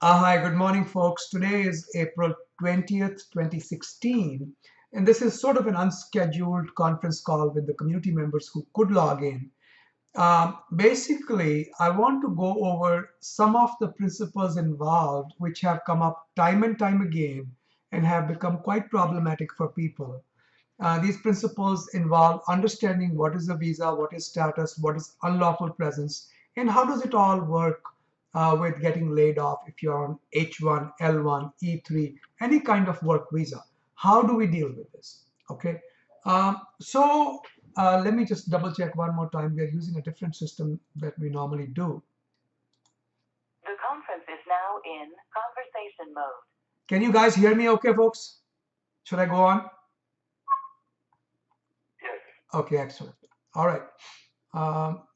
Hi, good morning, folks. Today is April 20th, 2016, and this is sort of an unscheduled conference call with the community members who could log in. Basically, I want to go over some of the principles involved which have come up time and time again and have become quite problematic for people. These principles involve understanding what is a visa, what is status, what is unlawful presence, and how does it all work with getting laid off if you're on H1, L1, E3, any kind of work visa. How do we deal with this? Okay. Let me just double check one more time. We are using a different system that we normally do. The conference is now in conversation mode. Can you guys hear me okay, folks? Should I go on? Yes. Okay, excellent. All right.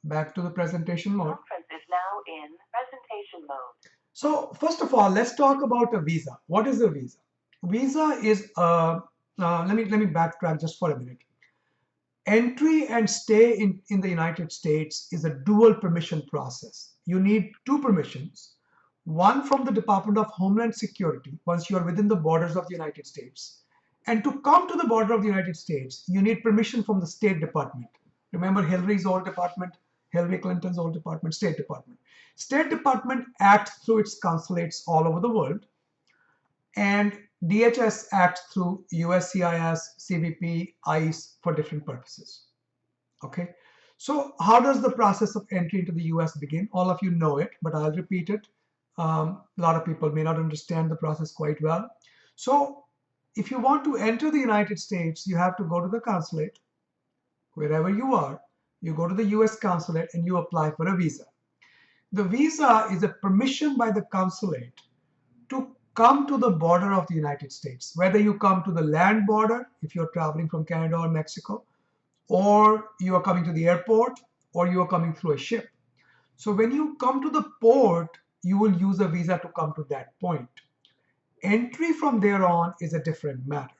Back to the presentation mode. Conference is now in presentation mode. So first of all, let's talk about a visa. What is a visa? Visa is let me backtrack just for a minute. Entry and stay in the United States is a dual permission process. You need two permissions, one from the Department of Homeland Security once you are within the borders of the United States. And to come to the border of the United States, you need permission from the State Department. Remember Hillary's old department, Hillary Clinton's old department, State Department. State Department acts through its consulates all over the world, and DHS acts through USCIS, CBP, ICE for different purposes. Okay, so how does the process of entry into the US begin? All of you know it, but I'll repeat it. A lot of people may not understand the process quite well. So if you want to enter the United States, you have to go to the consulate, wherever you are. You go to the US consulate and you apply for a visa. The visa is a permission by the consulate to come to the border of the United States, whether you come to the land border, if you're traveling from Canada or Mexico, or you are coming to the airport, or you are coming through a ship. So when you come to the port, you will use a visa to come to that point. Entry from there on is a different matter.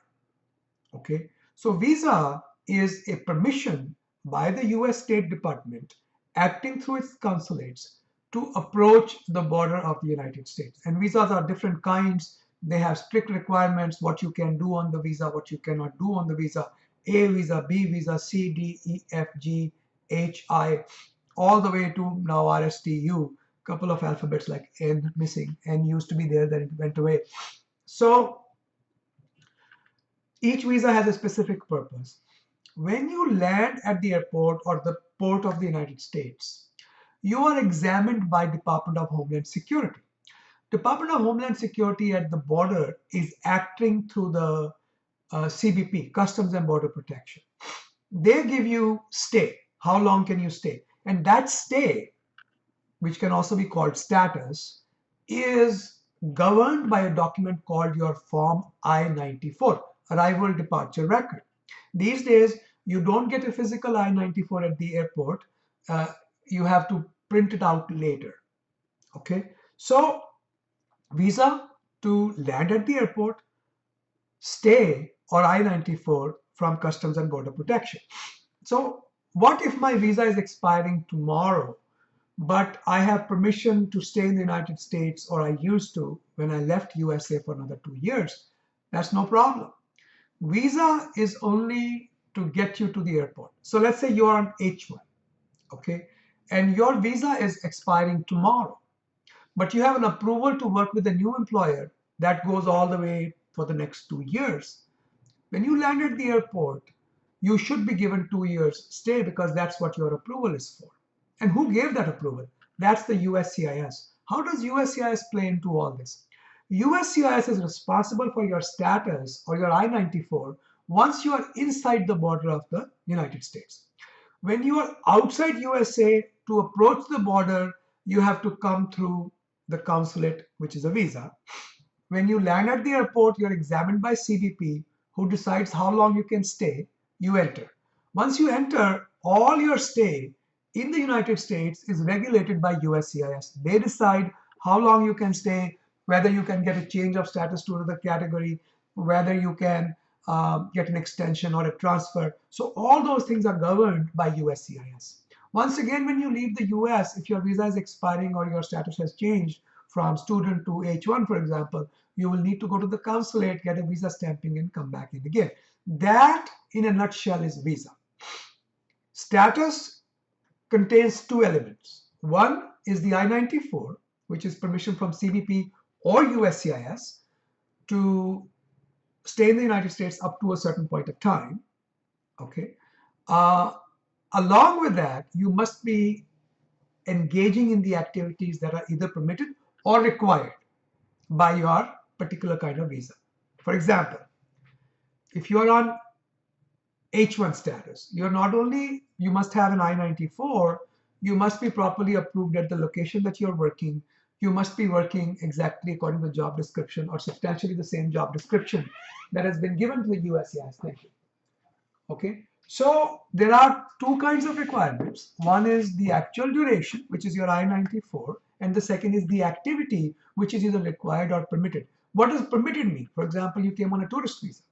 Okay, so visa is a permission by the US State Department acting through its consulates to approach the border of the United States. And visas are different kinds. They have strict requirements, what you can do on the visa, what you cannot do on the visa. A visa, B visa, C, D, E, F, G, H, I, all the way to now RSTU. Couple of alphabets like N missing. N used to be there, then it went away. So each visa has a specific purpose. When you land at the airport or the port of the United States, you are examined by Department of Homeland Security. Department of Homeland Security at the border is acting through the CBP, Customs and Border Protection. They give you stay. How long can you stay? And that stay, which can also be called status, is governed by a document called your Form I-94, Arrival Departure Record. These days, you don't get a physical I-94 at the airport. You have to print it out later. Okay, so visa to land at the airport, stay, or I-94 from Customs and Border Protection. So what if my visa is expiring tomorrow, but I have permission to stay in the United States, or I used to when I left USA for another 2 years? That's no problem. Visa is only to get you to the airport. So let's say you're on H1, okay, and your visa is expiring tomorrow, but you have an approval to work with a new employer that goes all the way for the next 2 years. When you land at the airport, you should be given 2 years stay because that's what your approval is for. And who gave that approval? That's the USCIS. How does USCIS play into all this? USCIS is responsible for your status or your I-94 once you are inside the border of the United States. When you are outside USA, to approach the border, you have to come through the consulate, which is a visa. When you land at the airport, you're examined by CBP, who decides how long you can stay. You enter. Once you enter, all your stay in the United States is regulated by USCIS. They decide how long you can stay, whether you can get a change of status to another category, whether you can get an extension or a transfer. So all those things are governed by USCIS. Once again, when you leave the US, if your visa is expiring or your status has changed, from student to H1, for example, you will need to go to the consulate, get a visa stamping, and come back in again. That, in a nutshell, is visa. Status contains two elements. One is the I-94, which is permission from CBP or USCIS to stay in the United States up to a certain point of time. Okay. Along with that, you must be engaging in the activities that are either permitted or required by your particular kind of visa. For example, if you are on H1 status, you're not only, you must have an I-94, you must be properly approved at the location that you're working. You must be working exactly according to the job description or substantially the same job description that has been given to the USCIS. Thank you. Okay, so there are two kinds of requirements. One is the actual duration, which is your I-94, and the second is the activity, which is either required or permitted. What does permitted mean? For example, you came on a tourist visa.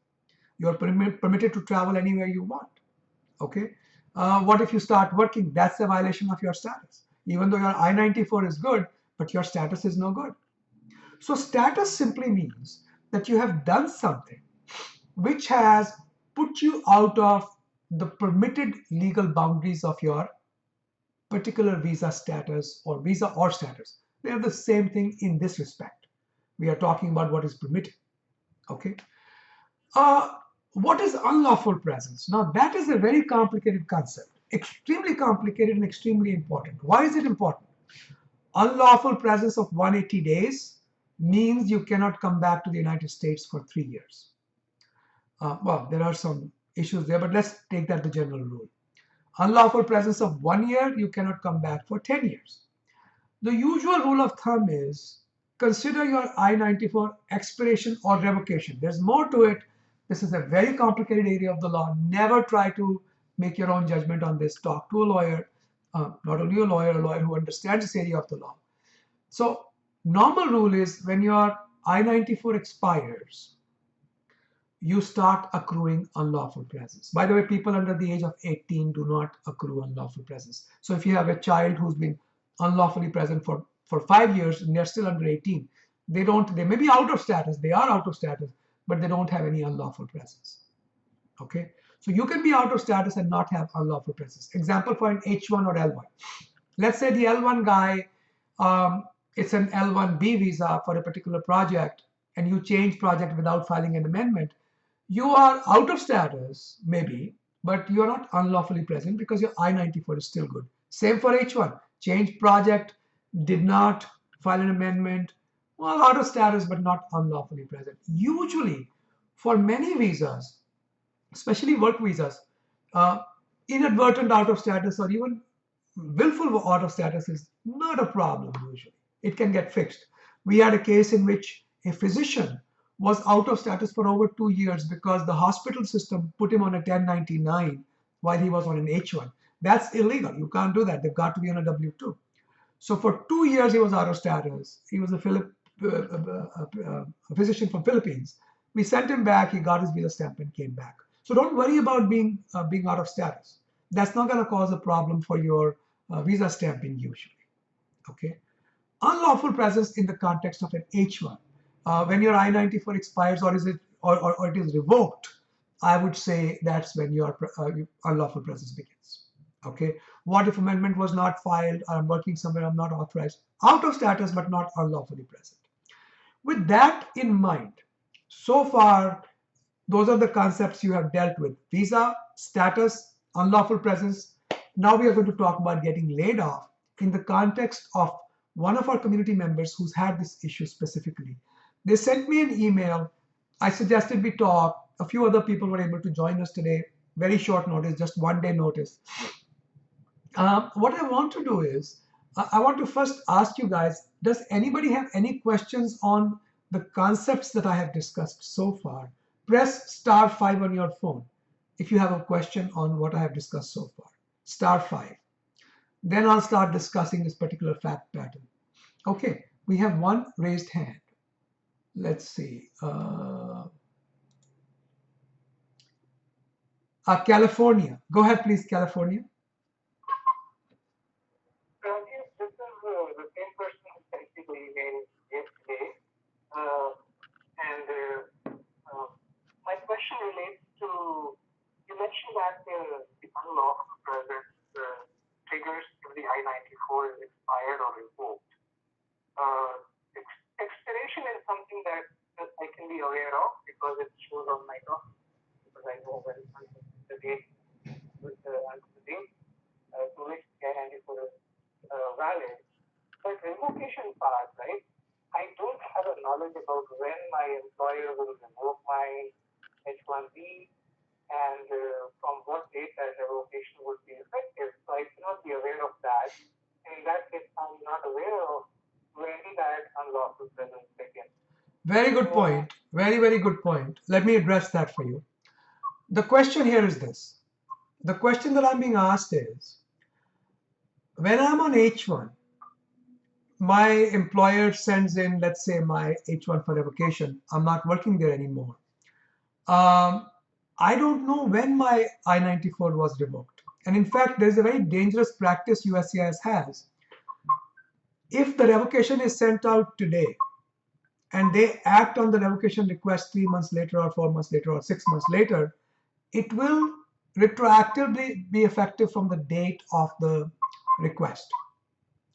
You're permitted to travel anywhere you want. Okay, what if you start working? That's a violation of your status. Even though your I-94 is good, but your status is no good. So status simply means that you have done something which has put you out of the permitted legal boundaries of your particular visa status or visa or status. They are the same thing in this respect. We are talking about what is permitted. Okay. What is unlawful presence? Now that is a very complicated concept, extremely complicated and extremely important. Why is it important? Unlawful presence of 180 days means you cannot come back to the United States for 3 years. Well, there are some issues there, but let's take that the general rule. Unlawful presence of 1 year, you cannot come back for 10 years. The usual rule of thumb is consider your I-94 expiration or revocation. There's more to it. This is a very complicated area of the law. Never try to make your own judgment on this. Talk to a lawyer, not only a lawyer who understands this area of the law. So normal rule is when your I-94 expires, you start accruing unlawful presence. By the way, people under the age of 18 do not accrue unlawful presence. So if you have a child who's been unlawfully present for 5 years and they're still under 18, they may be out of status, they are out of status, but they don't have any unlawful presence. Okay, so you can be out of status and not have unlawful presence. Example for an H1 or L1. Let's say the L1 guy, it's an L1B visa for a particular project, and you change project without filing an amendment. You are out of status, maybe, but you are not unlawfully present because your I-94 is still good. Same for H1. Change project, did not file an amendment, well, out of status, but not unlawfully present. Usually, for many visas, especially work visas, inadvertent out of status or even willful out of status is not a problem usually. It can get fixed. We had a case in which a physician was out of status for over 2 years because the hospital system put him on a 1099 while he was on an H1. That's illegal. You can't do that. They've got to be on a W2. So for 2 years he was out of status. He was a physician from Philippines. We sent him back. He got his visa stamp and came back. So don't worry about being out of status. That's not going to cause a problem for your visa stamping usually. Okay. Unlawful presence in the context of an H1. When your I-94 expires or it is revoked, I would say that's when your unlawful presence begins. Okay. What if amendment was not filed? I'm working somewhere, I'm not authorized. Out of status, but not unlawfully present. With that in mind, so far, those are the concepts you have dealt with. Visa, status, unlawful presence. Now we are going to talk about getting laid off in the context of one of our community members who's had this issue specifically. They sent me an email. I suggested we talk. A few other people were able to join us today. Very short notice, just 1 day notice. What I want to do is, I want to first ask you guys, does anybody have any questions on the concepts that I have discussed so far? Press *5 on your phone if you have a question on what I have discussed so far. *5. Then I'll start discussing this particular fact pattern. Okay, we have one raised hand. Let's see. California. Go ahead, please, California. Rajiv, this is the same person who basically is question relates to, you mentioned that the unlawful presence triggers if the I-94 is expired or revoked. Expiration is something that I can be aware of because it shows on my document, because I know when the date with the date to which the I-94 is valid. But revocation part, right? I don't have a knowledge about when my employer will revoke my H-1B and from what date that revocation would be effective. So I cannot be aware of that. And in that case, I'm not aware of when that unlawful presence begins. Very good point. Very, very good point. Let me address that for you. The question here is this. The question that I'm being asked is, when I'm on H1, my employer sends in, let's say, my H1 for revocation. I'm not working there anymore. I don't know when my I-94 was revoked. And in fact, there's a very dangerous practice USCIS has. If the revocation is sent out today and they act on the revocation request 3 months later or 4 months later or 6 months later, it will retroactively be effective from the date of the request,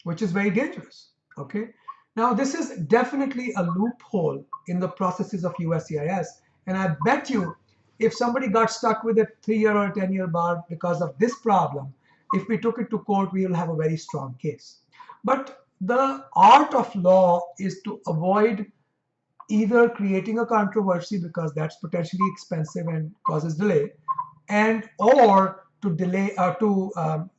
which is very dangerous. Okay. Now, this is definitely a loophole in the processes of USCIS. And I bet you if somebody got stuck with a 3-year or a 10-year bar because of this problem, if we took it to court, we will have a very strong case. But the art of law is to avoid either creating a controversy because that's potentially expensive and causes delay, and or to delay to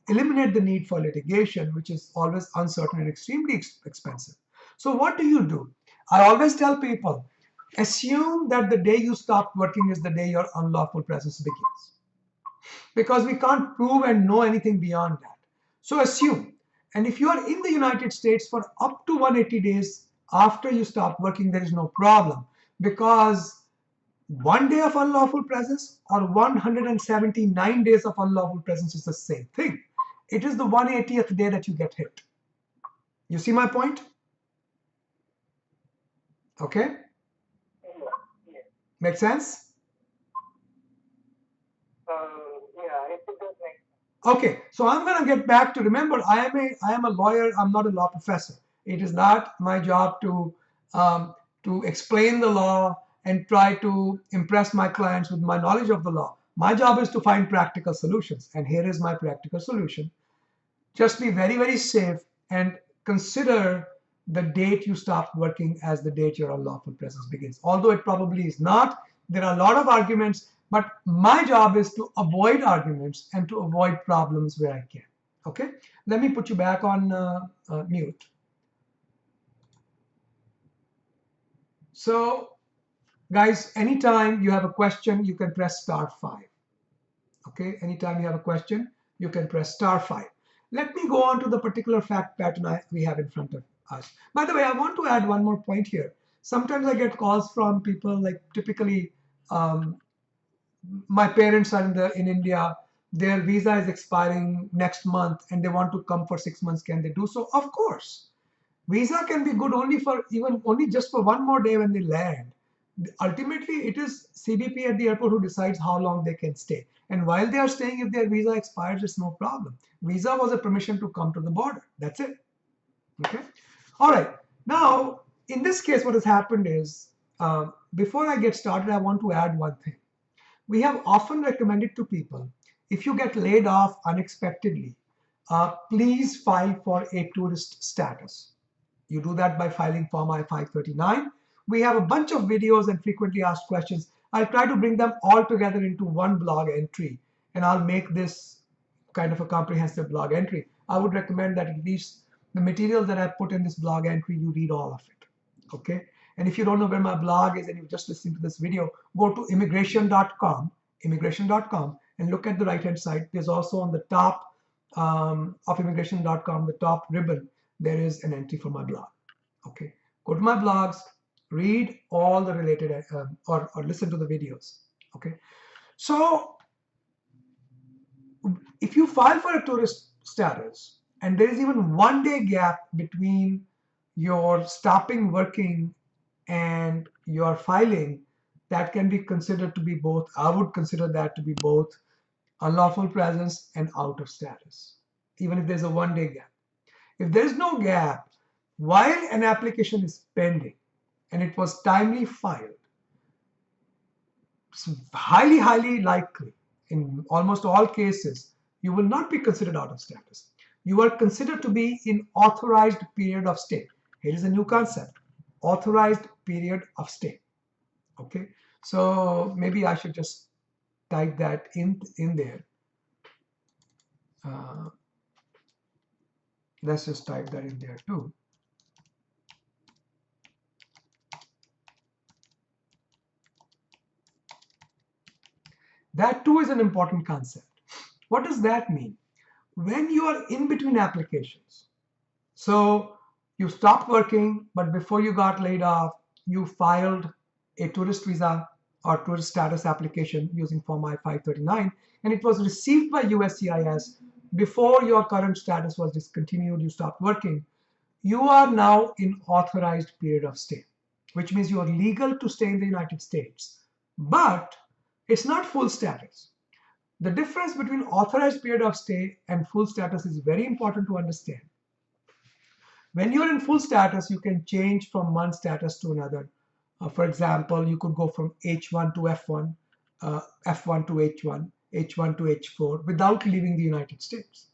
eliminate the need for litigation, which is always uncertain and extremely expensive. So what do? I always tell people, assume that the day you stop working is the day your unlawful presence begins, because we can't prove and know anything beyond that. So assume, and if you are in the United States for up to 180 days after you stop working, there is no problem, because 1 day of unlawful presence or 179 days of unlawful presence is the same thing. It is the 180th day that you get hit. You see my point? Okay? Make sense? Yeah, it does make sense. Okay, so I'm going to get back to, remember, I am a lawyer. I'm not a law professor. It is not my job to explain the law and try to impress my clients with my knowledge of the law. My job is to find practical solutions, and here is my practical solution. Just be very, very safe and consider the date you stop working as the date your unlawful presence begins. Although it probably is not, there are a lot of arguments, but my job is to avoid arguments and to avoid problems where I can. Okay, let me put you back on mute. So, guys, anytime you have a question, you can press *5. Okay, anytime you have a question, you can press *5. Let me go on to the particular fact pattern we have in front of us. By the way, I want to add one more point here. Sometimes I get calls from people, like typically my parents are in India, their visa is expiring next month and they want to come for 6 months. Can they do so? Of course. Visa can be good only just for one more day when they land. Ultimately, it is CBP at the airport who decides how long they can stay. And while they are staying, if their visa expires, it's no problem. Visa was a permission to come to the border. That's it. Okay. All right. Now, in this case, what has happened is, before I get started, I want to add one thing. We have often recommended to people, if you get laid off unexpectedly, please file for a tourist status. You do that by filing Form I-539. We have a bunch of videos and frequently asked questions. I'll try to bring them all together into one blog entry, and I'll make this kind of a comprehensive blog entry. I would recommend that at least the material that I put in this blog entry, you read all of it. Okay? And if you don't know where my blog is and you're just listening to this video, go to immigration.com, and look at the right-hand side. There's also on the top of immigration.com, the top ribbon, there is an entry for my blog. Okay, go to my blogs, read all the related or listen to the videos. Okay, so if you file for a tourist status and there is even 1 day gap between your stopping working and your filing, that can be considered to be both, I would consider that to be both unlawful presence and out of status, even if there's a 1 day gap. If there's no gap, while an application is pending and it was timely filed, it's highly likely in almost all cases, you will not be considered out of status. You are considered to be in authorized period of stay. Here is a new concept, authorized period of stay. Okay, so maybe I should just type that in there. Uh, let's just type that in there too. That too is an important concept. What does that mean? When you are in between applications, so you stopped working, but before you got laid off, you filed a tourist visa or tourist status application using Form I-539, and it was received by USCIS before your current status was discontinued, you stopped working. You are now in authorized period of stay, which means you are legal to stay in the United States, but it's not full status. The difference between authorized period of stay and full status is very important to understand. When you're in full status, you can change from one status to another. For example, you could go from H1 to F1, F1 to H1, H1 to H4 without leaving the United States.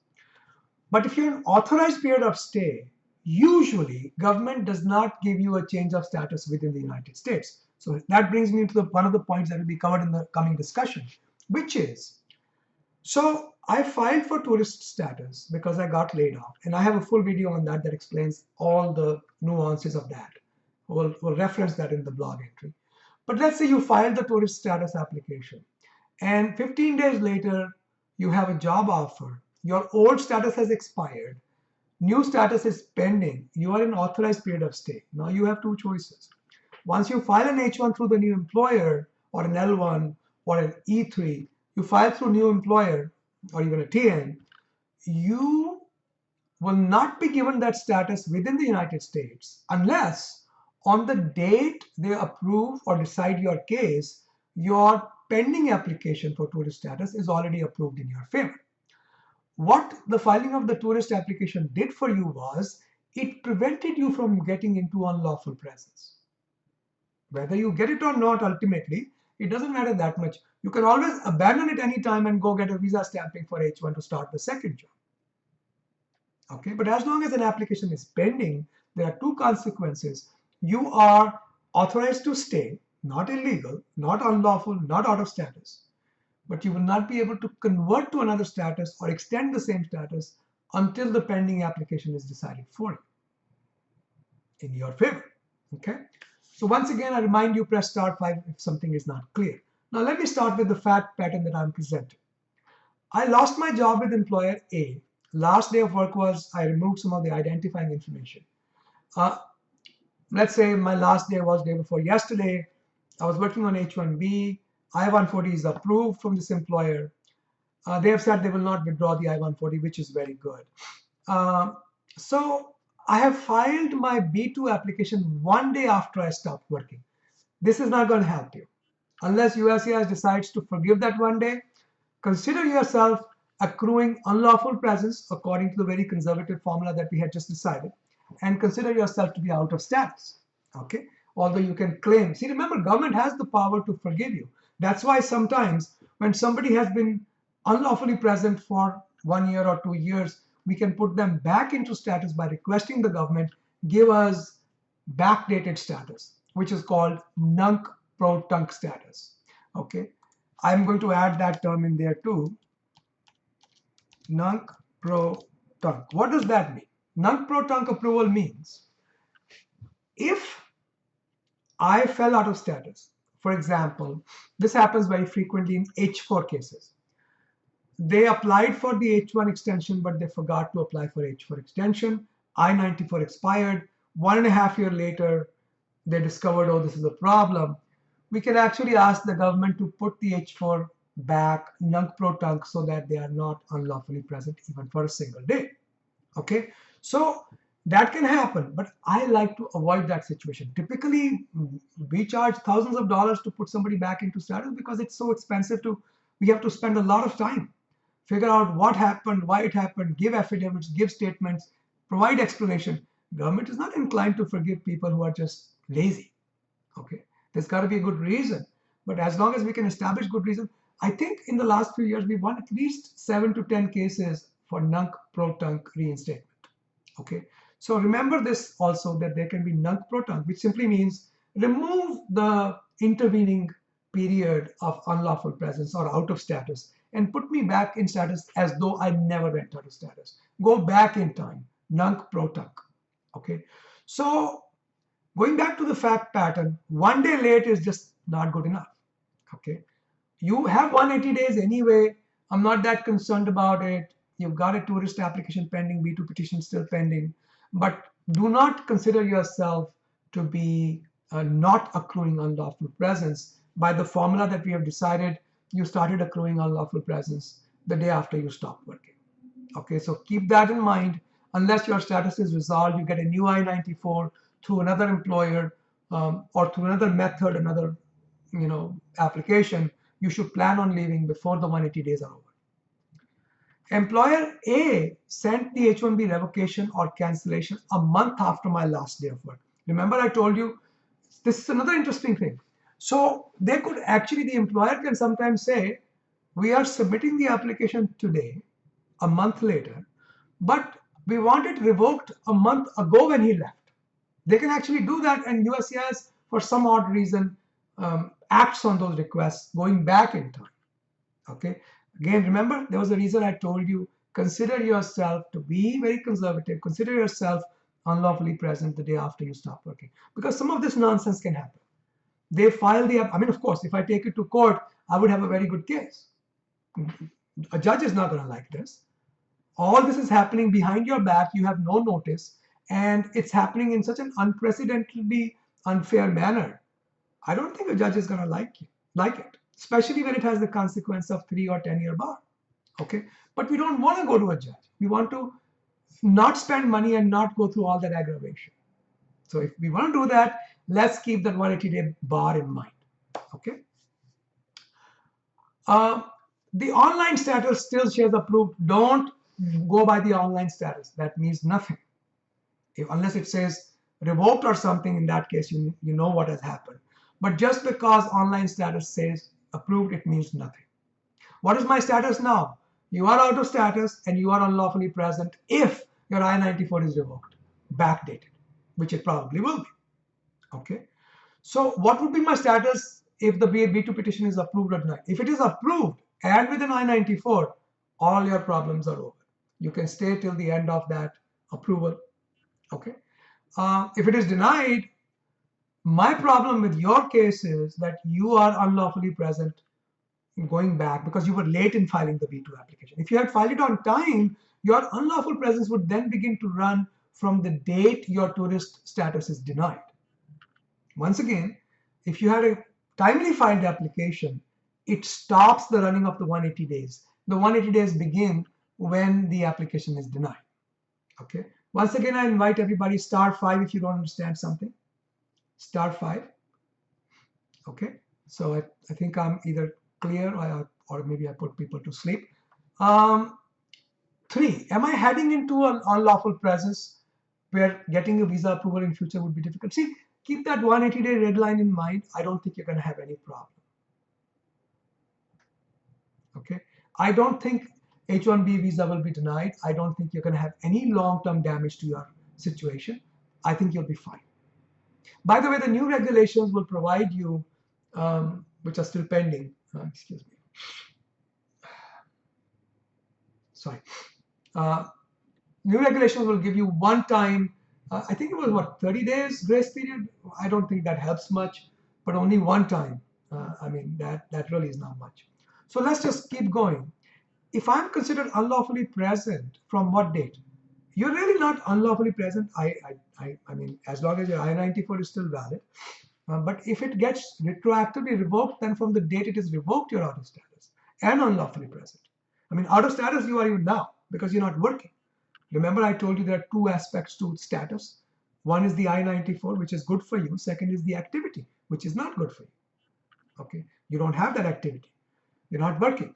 But if you're in authorized period of stay, usually government does not give you a change of status within the United States. So that brings me to one of the points that will be covered in the coming discussion, which is, so I filed for tourist status because I got laid off, and I have a full video on that that explains all the nuances of that. We'll reference that in the blog entry. But let's say you filed the tourist status application, and 15 days later, you have a job offer. Your old status has expired. New status is pending. You are in authorized period of stay. Now you have two choices. Once you file an H1 through the new employer, or an L1, or an E3, you file through new employer, or even a TN, you will not be given that status within the United States unless on the date they approve or decide your case, your pending application for tourist status is already approved in your favor. What the filing of the tourist application did for you was it prevented you from getting into unlawful presence. Whether you get it or not, ultimately, it doesn't matter that much. You can always abandon it anytime and go get a visa stamping for H1 to start the second job. Okay, but as long as an application is pending, there are two consequences. You are authorized to stay, not illegal, not unlawful, not out of status, but you will not be able to convert to another status or extend the same status until the pending application is decided for you in your favor. Okay, so once again, I remind you, press star 5 if something is not clear. Now let me start with the fact pattern that I'm presenting. I lost my job with employer A. Last day of work was I removed some of the identifying information. Let's say my last day was day before yesterday. I was working on H1B. I-140 is approved from this employer. They have said they will not withdraw the I-140, which is very good. So I have filed my B2 application 1 day after I stopped working. This is not going to help you. Unless USCIS decides to forgive that 1 day, consider yourself accruing unlawful presence according to the very conservative formula that we had just decided, and consider yourself to be out of status. Okay, although you can claim, see, remember, government has the power to forgive you. That's why sometimes when somebody has been unlawfully present for 1 year or 2 years, we can put them back into status by requesting the government give us backdated status, which is called Nunc pro Tunc status. Okay, I'm going to add that term in there too. Nunc pro Tunc. What does that mean? Nunc pro Tunc approval means if I fell out of status, for example, this happens very frequently in H4 cases. They applied for the H1 extension, but they forgot to apply for H4 extension. I-94 expired. 1.5 years later, they discovered, oh, this is a problem. We can actually ask the government to put the H4 back, Nunc pro Tunc, so that they are not unlawfully present even for a single day. Okay, so That can happen, but I like to avoid that situation. Typically, we charge thousands of dollars to put somebody back into status because it's so expensive to, we have to spend a lot of time, figure out what happened, why it happened, give affidavits, give statements, provide explanation. Government is not inclined to forgive people who are just lazy. Okay, there's got to be a good reason. But as long as we can establish good reason, I think in the last few years we've won at least 7 to 10 cases for Nunc pro Tunc reinstatement. Okay, so remember this also, that there can be Nunc pro Tunc, which simply means remove the intervening period of unlawful presence or out of status and put me back in status as though I never went out of status. Go back in time, Nunc pro Tunc. Okay, so going back to the fact pattern, 1 day late is just not good enough. Okay, you have 180 days anyway. I'm not that concerned about it. You've got a tourist application pending, B2 petition still pending, but do not consider yourself to be not accruing unlawful presence by the formula that we have decided. You started accruing unlawful presence the day after you stopped working. Okay, so keep that in mind. Unless your status is resolved, you get a new I-94 through another employer or through another method, another application. You should plan on leaving before the 180 days are over. Employer A sent the H-1B revocation or cancellation a month after my last day of work. Remember, I told you this is another interesting thing. So they could actually, the employer can sometimes say, we are submitting the application today, a month later, but we want it revoked a month ago when he left. They can actually do that, and USCIS, for some odd reason, acts on those requests going back in time. Okay. Again, remember, there was a reason I told you, consider yourself to be very conservative. Consider yourself unlawfully present the day after you stop working, because some of this nonsense can happen. They file the, I mean, of course, if I take it to court, I would have a very good case. A judge is not going to like this. All this is happening behind your back. You have no notice, and it's happening in such an unprecedentedly unfair manner. I don't think a judge is going to like it, especially when it has the consequence of 3 or 10 year bar. Okay, but we don't want to go to a judge. We want to not spend money and not go through all that aggravation. So if we want to do that, let's keep that 180-day bar in mind. Okay. The online status still says approved. Don't go by the online status. That means nothing. Unless it says revoked or something, in that case, you know what has happened. But just because online status says approved, it means nothing. What is my status now? You are out of status and you are unlawfully present if your I-94 is revoked, backdated, which it probably will be. Okay. So what would be my status if the B2 petition is approved or denied? If it is approved and with an I-94, all your problems are over. You can stay till the end of that approval. Okay. If it is denied, my problem with your case is that you are unlawfully present going back because you were late in filing the B2 application. If you had filed it on time, your unlawful presence would then begin to run from the date your tourist status is denied. Once again, if you had a timely filed application, it stops the running of the 180 days. The 180 days begin when the application is denied. Okay. Once again, I invite everybody, *5 if you don't understand something. *5. Okay. So I think I'm either clear or maybe I put people to sleep. 3, am I heading into an unlawful presence where getting a visa approval in future would be difficult? See, keep that 180-day red line in mind. I don't think you're going to have any problem. Okay. I don't think H-1B visa will be denied. I don't think you're going to have any long-term damage to your situation. I think you'll be fine. By the way, the new regulations will provide you, which are still pending. Excuse me. Sorry. New regulations will give you one time, I think it was what, 30 days grace period? I don't think that helps much, but only one time. I mean, that really is not much. So let's just keep going. If I'm considered unlawfully present, from what date? You're really not unlawfully present. I mean, as long as your I-94 is still valid. But if it gets retroactively revoked, then from the date it is revoked, you're out of status and unlawfully present. I mean, out of status you are even now because you're not working. Remember, I told you there are two aspects to status. One is the I-94, which is good for you. Second is the activity, which is not good for you. Okay, you don't have that activity. You're not working.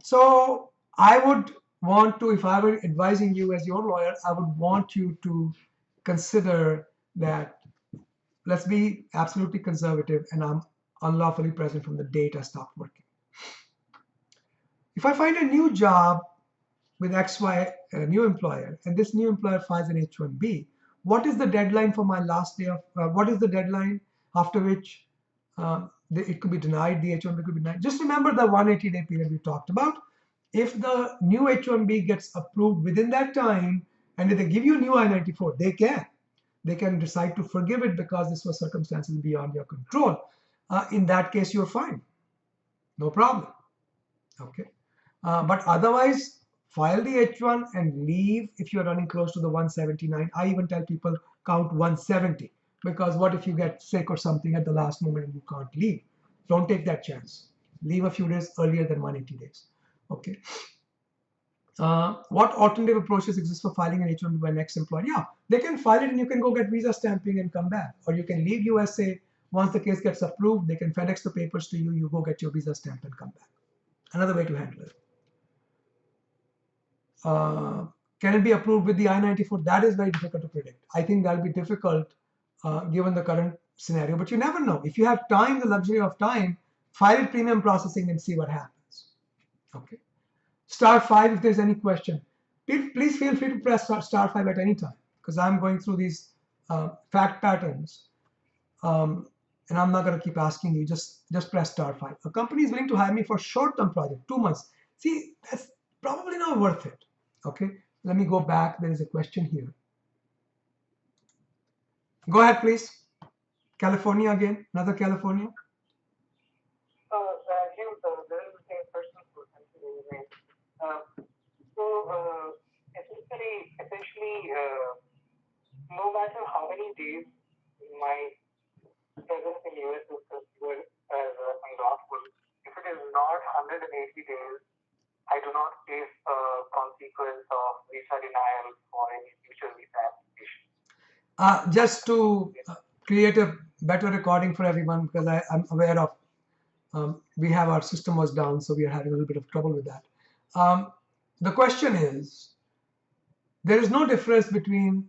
So I would want to, if I were advising you as your lawyer, I would want you to consider that let's be absolutely conservative and I'm unlawfully present from the date I stopped working. If I find a new job with XY, a new employer, and this new employer files an H-1B, what is the deadline for my last day of, what is the deadline after which it could be denied, the H-1B could be denied? Just remember the 180-day period we talked about. If the new H-1B gets approved within that time, and if they give you a new I-94, they can decide to forgive it because this was circumstances beyond your control. In that case, you're fine. No problem. Okay. But otherwise, file the H1 and leave if you're running close to the 179. I even tell people count 170 because what if you get sick or something at the last moment and you can't leave? Don't take that chance. Leave a few days earlier than 180 days. Okay. What alternative approaches exist for filing an H1B by next employer? Yeah, they can file it and you can go get visa stamping and come back. Or you can leave USA. Once the case gets approved, they can FedEx the papers to you. You go get your visa stamp and come back. Another way to handle it. Can it be approved with the I-94? That is very difficult to predict. I think that'll be difficult given the current scenario, but you never know. If you have time, the luxury of time, file it premium processing and see what happens. Okay. *5 if there's any question. Please feel free to press *5 at any time because I'm going through these fact patterns and I'm not going to keep asking you. Just press *5. A company is willing to hire me for short-term project, 2 months. See, that's probably not worth it. Okay, let me go back. There is a question here. Go ahead, please. California again, another California. Rajiv, there is the same person who sent the email. Essentially, no matter how many days my presence in US is considered as unlawful, if it is not 180 days, I do not face a consequence of visa denial for any future visa application. Just to create a better recording for everyone, because I'm aware of we have our system was down, so we are having a little bit of trouble with that. The question is, there is no difference between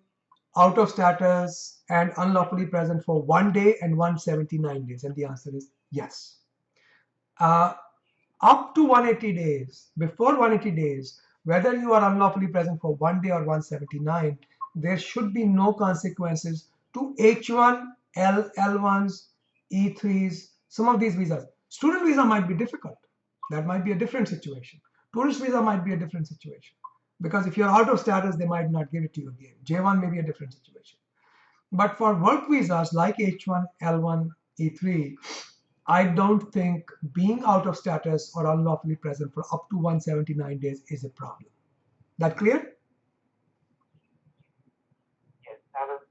out of status and unlawfully present for 1 day and 179 days, and the answer is yes. Up to 180 days, before 180 days, whether you are unlawfully present for 1 day or 179, there should be no consequences to H1, L1s, E3s, some of these visas. Student visa might be difficult. That might be a different situation. Tourist visa might be a different situation. Because if you're out of status, they might not give it to you again. J1 may be a different situation. But for work visas like H1, L1, E3, I don't think being out of status or unlawfully present for up to 179 days is a problem. That clear? Yes, that is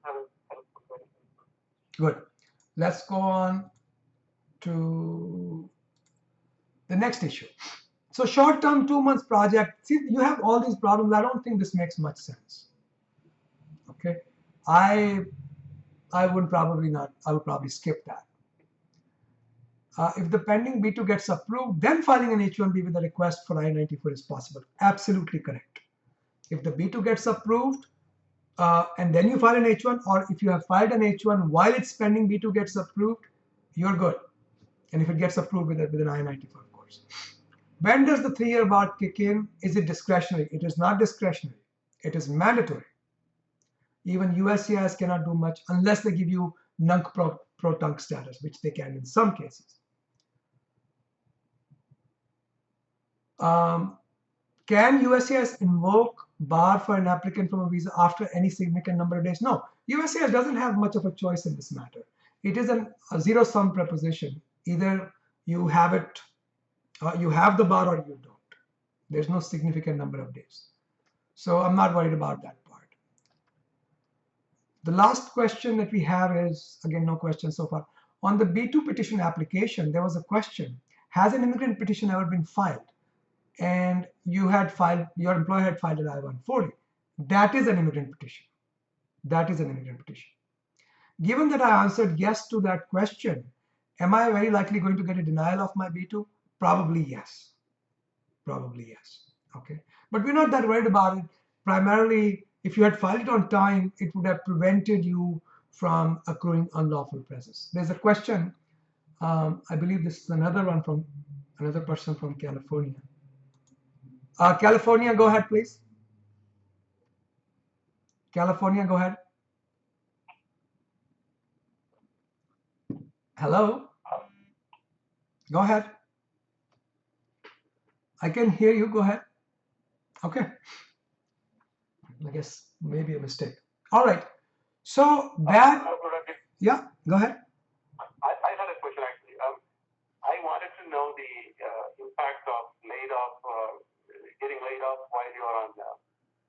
Good. Let's go on to the next issue. So short-term 2 months project, see, you have all these problems. I don't think this makes much sense. Okay, I would probably not. I would probably skip that. If the pending B2 gets approved, then filing an H1B with a request for I-94 is possible. Absolutely correct. If the B2 gets approved and then you file an H1, or if you have filed an H1 while it's pending B2 gets approved, you're good. And if it gets approved with an I-94, of course. When does the 3-year bar kick in? Is it discretionary? It is not discretionary. It is mandatory. Even USCIS cannot do much unless they give you Nunc pro Tunc status, which they can in some cases. Can USCIS invoke bar for an applicant from a visa after any significant number of days? No, USCIS doesn't have much of a choice in this matter. It is a zero-sum proposition. Either you have it, you have the bar, or you don't. There's no significant number of days. So I'm not worried about that part. The last question that we have is, again, no question so far. On the B2 petition application, there was a question. Has an immigrant petition ever been filed? And you had filed, your employer had filed an I-140. That is an immigrant petition. That is an immigrant petition. Given that I answered yes to that question, am I very likely going to get a denial of my B2? Probably yes. Probably yes. Okay. But we're not that worried about it. Primarily, if you had filed it on time, it would have prevented you from accruing unlawful presence. There's a question. I believe this is another one from another person from California. California, go ahead, please. California, go ahead. Hello? Go ahead. I can hear you. Go ahead. Okay. I guess maybe a mistake. All right. So that, yeah, go ahead. I had a question actually. I wanted to know the impact of getting laid off while you're on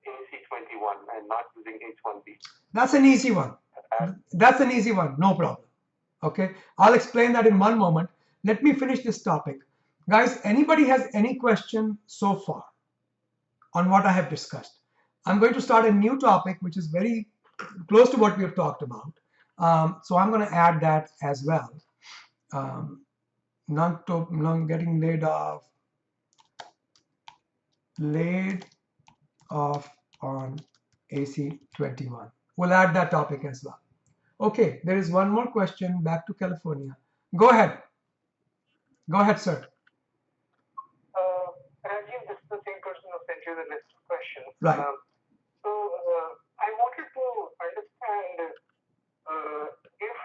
AC-21 and not using H-1B. That's an easy one. That's an easy one. No problem. Okay. I'll explain that in one moment. Let me finish this topic. Guys, anybody has any question so far on what I have discussed? I'm going to start a new topic, which is very close to what we have talked about. So I'm going to add that as well. Nunc getting laid off on AC-21. We'll add that topic as well. Okay, there is one more question back to California. Go ahead. Go ahead, sir. Rajiv, this is the same person who sent you the list of questions. Right. So I wanted to understand if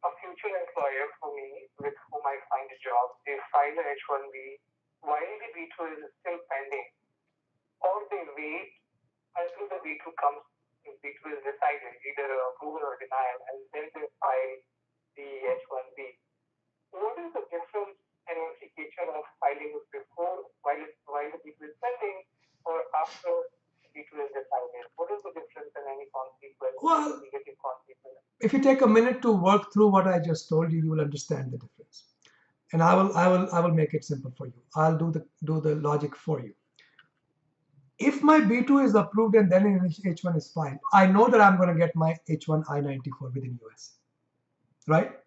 a future employer for me with whom I find a job, they file a H-1B while the B2 is still pending, or they wait until the B2 comes, B2 is decided, either approval or denial, and then they file the H-1B. What is the difference and implication of filing it before, while the B2 is pending, or after B2 is decided? What is the difference and any consequence, well, negative consequence? If you take a minute to work through what I just told you, you will understand the difference. And I will make it simple for you. I'll do the logic for you. If my B2 is approved and then an H1 is filed, I know that I'm going to get my H1 I-94 within US, right?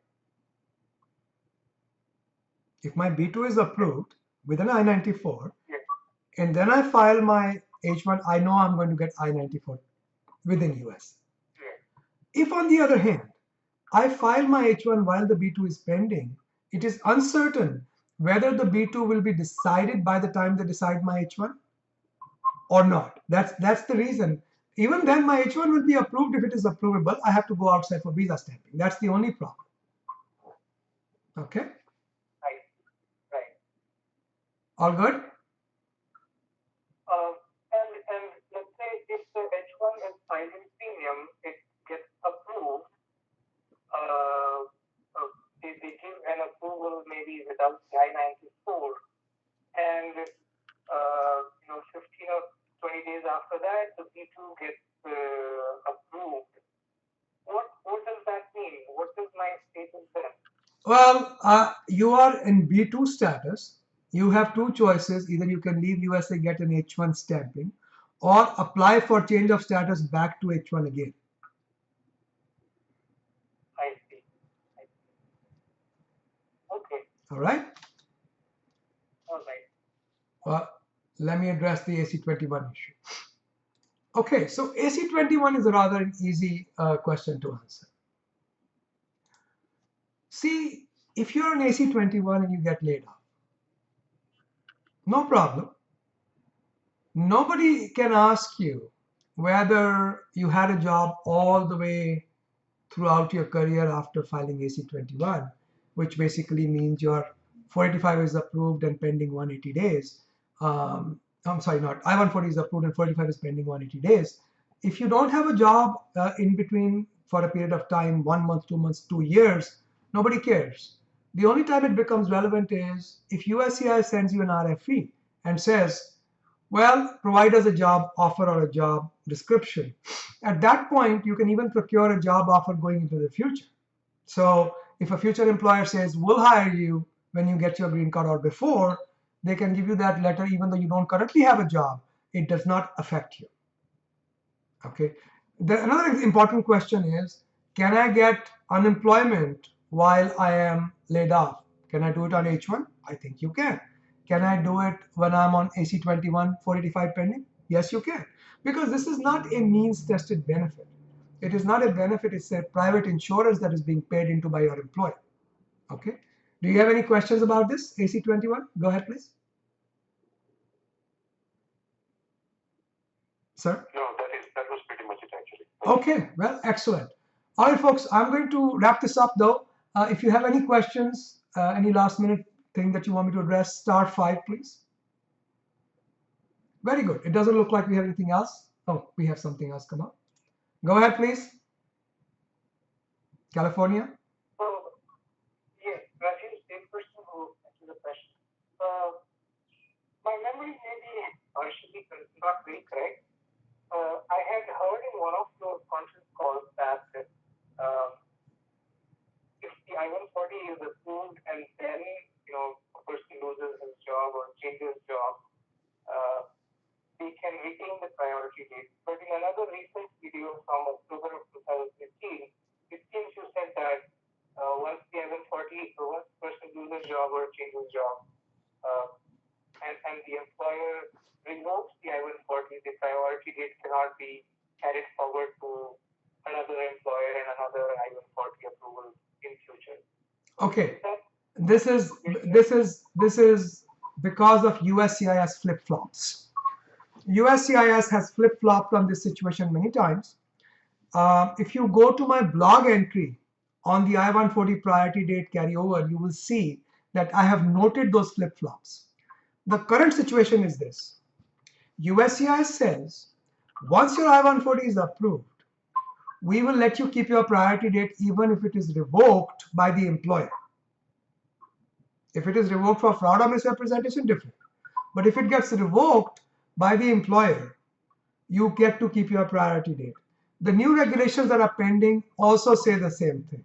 If my B2 is approved with an I-94, and then I file my H1, I know I'm going to get I-94 within US. If on the other hand, I file my H1 while the B2 is pending, it is uncertain whether the B2 will be decided by the time they decide my H1 or not. That's the reason. Even then, my H1 will be approved if it is approvable. I have to go outside for visa stamping. That's the only problem. Okay? Right. All good? And let's say if the H1 is filed in premium, it gets approved. They give an approval maybe without the I-94, and 15 or 20 days after that, the B2 gets approved. What does that mean? What is my status then? Well, you are in B2 status. You have two choices. Either you can leave USA, get an H1 stamping, or apply for change of status back to H1 again. I see. Okay. All right? All right. Well, let me address the AC-21 issue. Okay, so AC-21 is a rather easy question to answer. See, if you're an AC-21 and you get laid off, no problem. Nobody can ask you whether you had a job all the way throughout your career after filing AC-21, which basically means your 485 is approved and pending 180 days. I'm sorry, not I-140 is approved and 485 is pending 180 days. If you don't have a job in between for a period of time, 1 month, 2 months, 2 years, nobody cares. The only time it becomes relevant is if USCIS sends you an RFE and says, well, provide us a job offer or a job description. At that point, you can even procure a job offer going into the future. So if a future employer says, we'll hire you when you get your green card or before, they can give you that letter even though you don't currently have a job. It does not affect you. Okay. Another important question is, can I get unemployment while I am laid off? Can I do it on H1? I think you can. Can I do it when I'm on AC-21 485 pending? Yes, you can. Because this is not a means tested benefit. It is not a benefit, it's a private insurance that is being paid into by your employer. Okay. Do you have any questions about this AC-21? Go ahead, please. Sir? No, that was pretty much it actually. Okay, well, excellent. All right, folks, I'm going to wrap this up though. If you have any questions, any last minute thing that you want me to address, star 5, please. Very good. It doesn't look like we have anything else. Oh, we have something else come up. Go ahead, please. California. Yes, Rajiv, same person who answered the question. My memory may be partially not very correct. I had heard in one of your conference calls that if the I-140 is approved and then a person loses his job or changes job, they can retain the priority date. But in another recent video from October of 2015, it seems you said that once the I-140, once the person loses job or changes job, and the employer removes the I-140, the priority date cannot be carried forward to another employer and another I-140 approval in future. Okay. This is because of USCIS flip-flops. USCIS has flip-flopped on this situation many times. If you go to my blog entry on the I-140 priority date carryover, you will see that I have noted those flip-flops. The current situation is this. USCIS says, once your I-140 is approved, we will let you keep your priority date even if it is revoked by the employer. If it is revoked for fraud or misrepresentation, different. But if it gets revoked by the employer, you get to keep your priority date. The new regulations that are pending also say the same thing.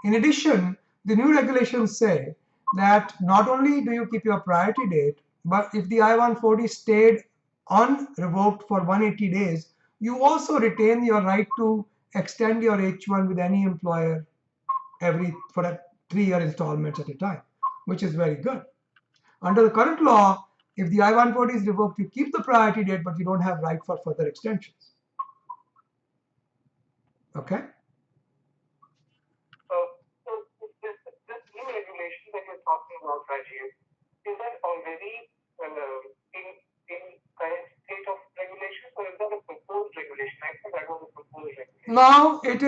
In addition, the new regulations say that not only do you keep your priority date, but if the I-140 stayed unrevoked for 180 days, you also retain your right to extend your H1 with any employer for a 3-year installments at a time, which is very good. Under the current law, if the I-140 is revoked, you keep the priority date, but you don't have right for further extensions. Okay? So this new regulation that you're talking about, Rajiv, is that already in current state of regulation, or is that a proposed regulation? I think that was a proposed regulation. Now it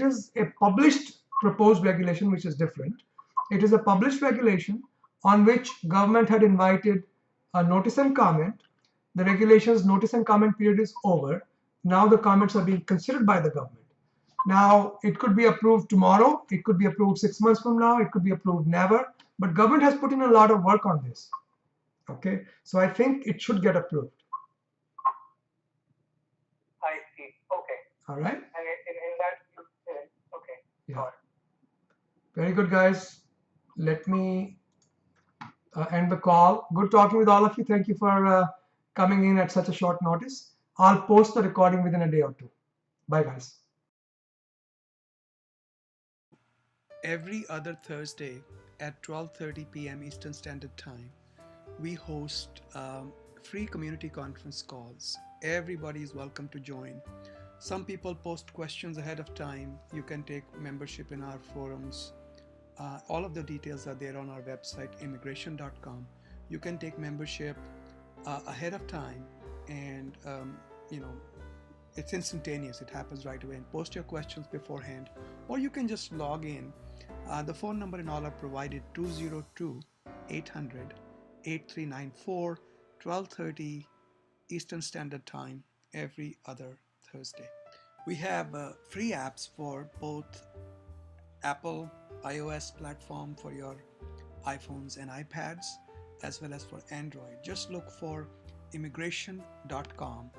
is a published proposed regulation, which is different. It is a published regulation on which government had invited a notice and comment. The regulations notice and comment period is over. Now the comments are being considered by the government. Now it could be approved tomorrow, it could be approved 6 months from now, it could be approved never, but government has put in a lot of work on this. Okay, so I think it should get approved. I see. Okay. All right. And in that, okay. Yeah. Very good, guys. Let me end the call. Good talking with all of you. Thank you for coming in at such a short notice. I'll post the recording within a day or two. Bye, guys. Every other Thursday at 12:30 p.m. Eastern Standard Time, we host free community conference calls. Everybody is welcome to join. Some people post questions ahead of time. You can take membership in our forums. All of the details are there on our website, immigration.com. You can take membership ahead of time, and it's instantaneous. It happens right away. And post your questions beforehand, or you can just log in. The phone number and all are provided: 202-800-8394, 12:30 Eastern Standard Time, every other Thursday. We have free apps for both Apple iOS platform for your iPhones and iPads, as well as for Android. Just look for immigration.com,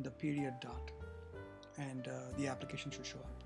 the period dot, and the application should show up.